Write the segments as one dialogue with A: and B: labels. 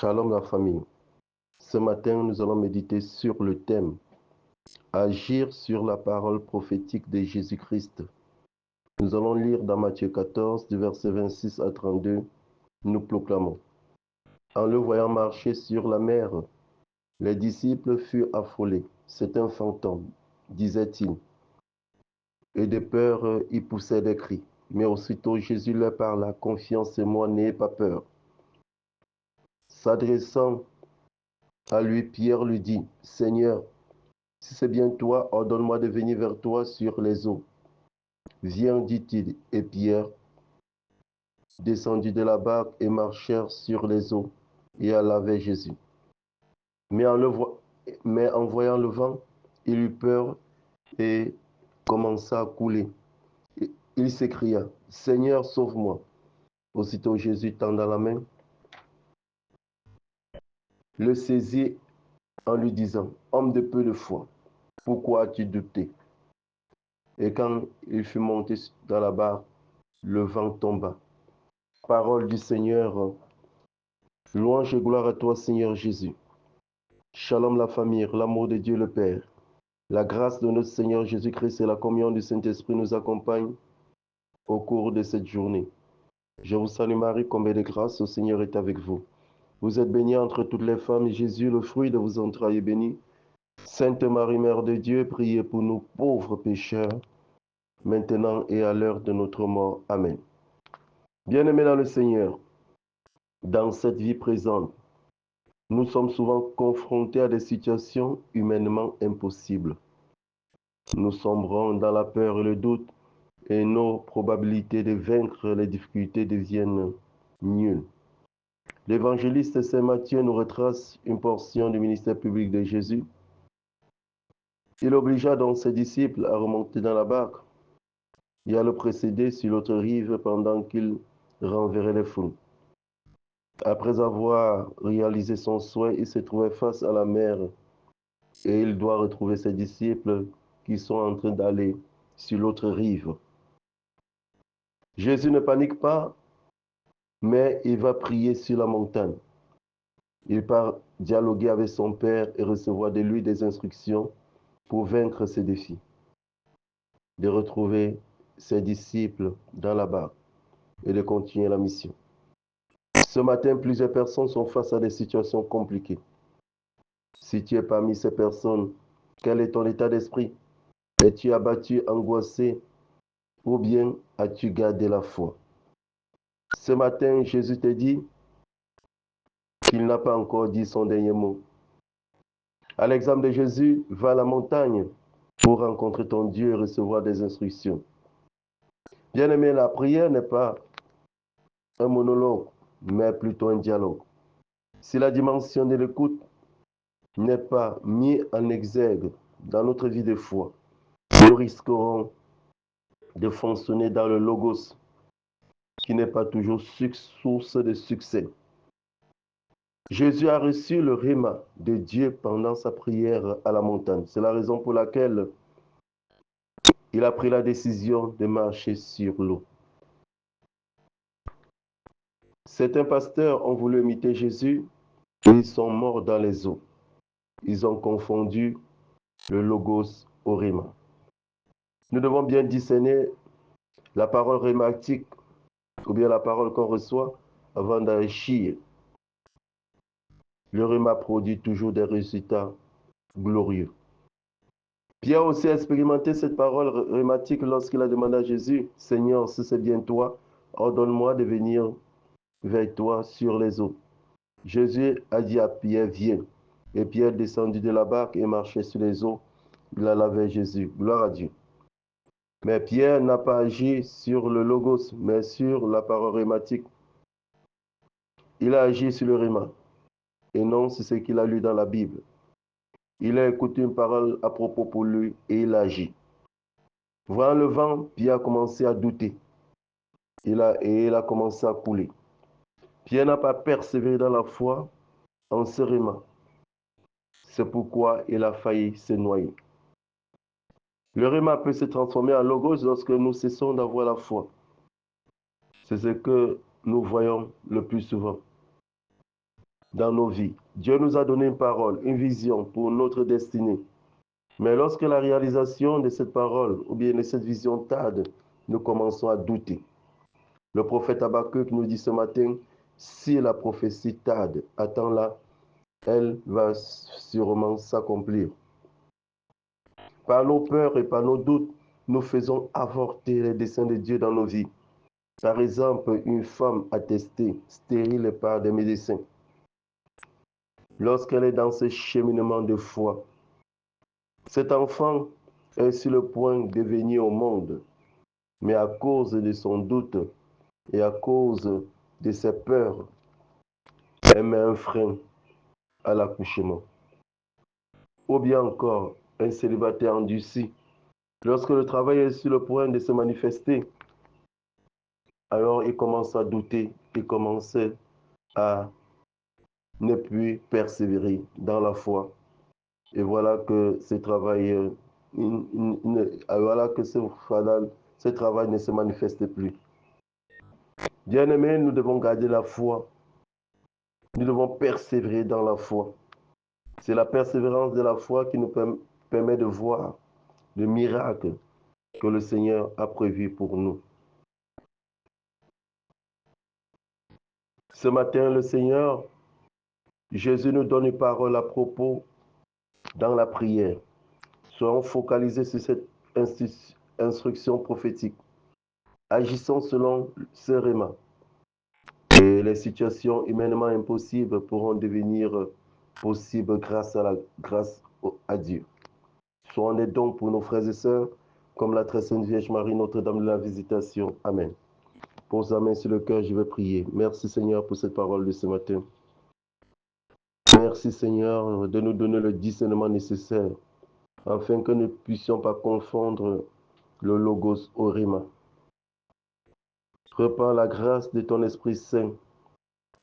A: Shalom la famille. Ce matin, nous allons méditer sur le thème « Agir sur la parole prophétique de Jésus-Christ ». Nous allons lire dans Matthieu 14, du verset 26 à 32. Nous proclamons. En le voyant marcher sur la mer, les disciples furent affolés. « C'est un fantôme », disaient-ils. Et de peur, ils poussaient des cris. Mais aussitôt Jésus leur parla, « Confiance en moi, n'ayez pas peur. » S'adressant à lui, Pierre lui dit, « Seigneur, si c'est bien toi, ordonne-moi de venir vers toi sur les eaux. » « Viens, dit-il, et Pierre descendit de la barque et marchèrent sur les eaux et alla vers Jésus. Mais en voyant le vent, il eut peur et commença à couler. Il s'écria, « Seigneur, sauve-moi. » Aussitôt Jésus tendant la main, le saisit en lui disant, « Homme de peu de foi, pourquoi as-tu douté? » Et quand il fut monté dans la barque, le vent tomba. Parole du Seigneur. Louange et gloire à toi, Seigneur Jésus. Shalom la famille, l'amour de Dieu le Père. La grâce de notre Seigneur Jésus-Christ et la communion du Saint-Esprit nous accompagnent au cours de cette journée. Je vous salue Marie, combien de grâce, le Seigneur est avec vous. Vous êtes bénie entre toutes les femmes et Jésus, le fruit de vos entrailles, est béni. Sainte Marie, Mère de Dieu, priez pour nous pauvres pécheurs, maintenant et à l'heure de notre mort. Amen. Bien-aimés dans le Seigneur, dans cette vie présente, nous sommes souvent confrontés à des situations humainement impossibles. Nous sombrons dans la peur et le doute et nos probabilités de vaincre les difficultés deviennent nulles. L'évangéliste Saint Matthieu nous retrace une portion du ministère public de Jésus. Il obligea donc ses disciples à remonter dans la barque et à le précéder sur l'autre rive pendant qu'il renverrait les foules. Après avoir réalisé son souhait, il se trouvait face à la mer et il doit retrouver ses disciples qui sont en train d'aller sur l'autre rive. Jésus ne panique pas, mais il va prier sur la montagne. Il part dialoguer avec son Père et recevoir de lui des instructions pour vaincre ses défis, de retrouver ses disciples dans la barque et de continuer la mission. Ce matin, plusieurs personnes sont face à des situations compliquées. Si tu es parmi ces personnes, quel est ton état d'esprit? Es-tu abattu, angoissé, ou bien as-tu gardé la foi? Ce matin, Jésus te dit qu'il n'a pas encore dit son dernier mot. À l'exemple de Jésus, va à la montagne pour rencontrer ton Dieu et recevoir des instructions. Bien-aimé, la prière n'est pas un monologue, mais plutôt un dialogue. Si la dimension de l'écoute n'est pas mise en exergue dans notre vie de foi, nous risquerons de fonctionner dans le logos, qui n'est pas toujours source de succès. Jésus a reçu le rhéma de Dieu pendant sa prière à la montagne. C'est la raison pour laquelle il a pris la décision de marcher sur l'eau. Certains pasteurs ont voulu imiter Jésus et ils sont morts dans les eaux. Ils ont confondu le logos au rhéma. Nous devons bien discerner la parole rhématique ou bien la parole qu'on reçoit avant d'agir. Le rhéma produit toujours des résultats glorieux. Pierre aussi a expérimenté cette parole rhématique lorsqu'il a demandé à Jésus, « Seigneur, si c'est bien toi, ordonne-moi de venir vers toi sur les eaux. » Jésus a dit à Pierre, « Viens. » Et Pierre descendit de la barque et marchait sur les eaux. Il alla vers Jésus. Gloire à Dieu. Mais Pierre n'a pas agi sur le logos, mais sur la parole rhématique. Il a agi sur le rhéma, et non sur ce qu'il a lu dans la Bible. Il a écouté une parole à propos pour lui et il a agi. Voyant le vent, Pierre a commencé à douter. Il a commencé à couler. Pierre n'a pas persévéré dans la foi en ce rhéma. C'est pourquoi il a failli se noyer. Le rhéma peut se transformer en logos lorsque nous cessons d'avoir la foi. C'est ce que nous voyons le plus souvent. dans nos vies. Dieu nous a donné une parole, une vision pour notre destinée. Mais lorsque la réalisation de cette parole ou bien de cette vision tarde, nous commençons à douter. Le prophète Habakkuk nous dit ce matin, si la prophétie tarde, attends-la, elle va sûrement s'accomplir. Par nos peurs et par nos doutes, nous faisons avorter les desseins de Dieu dans nos vies. Par exemple, une femme attestée, stérile par des médecins, lorsqu'elle est dans ce cheminement de foi, cet enfant est sur le point de venir au monde, mais à cause de son doute et à cause de ses peurs, elle met un frein à l'accouchement. Ou bien encore, un célibataire endurci, lorsque le travail est sur le point de se manifester, alors il commence à douter, il commence à ne plus persévérer dans la foi. Et voilà que ce travail, voilà que ce travail ne se manifeste plus. Bien-aimés, nous devons garder la foi. Nous devons persévérer dans la foi. C'est la persévérance de la foi qui nous permet de voir le miracle que le Seigneur a prévu pour nous. Ce matin, le Seigneur, Jésus nous donne une parole à propos dans la prière. Soyons focalisés sur cette instruction prophétique. Agissons selon ce réma. Et les situations humainement impossibles pourront devenir possibles grâce à Dieu. Soyons des dons pour nos frères et sœurs, comme la très sainte Vierge Marie, Notre-Dame de la Visitation. Amen. Pose la main sur le cœur, je vais prier. Merci Seigneur pour cette parole de ce matin. Merci Seigneur de nous donner le discernement nécessaire afin que nous ne puissions pas confondre le logos au rhéma. Repars la grâce de ton Esprit Saint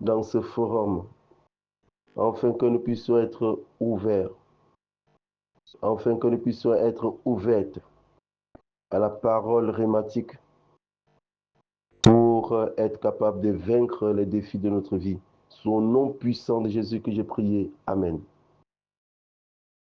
A: dans ce forum, afin que nous puissions être ouverts, afin que nous puissions être ouvertes à la parole rhématique pour être capables de vaincre les défis de notre vie. Sous le nom puissant de Jésus que j'ai prié. Amen.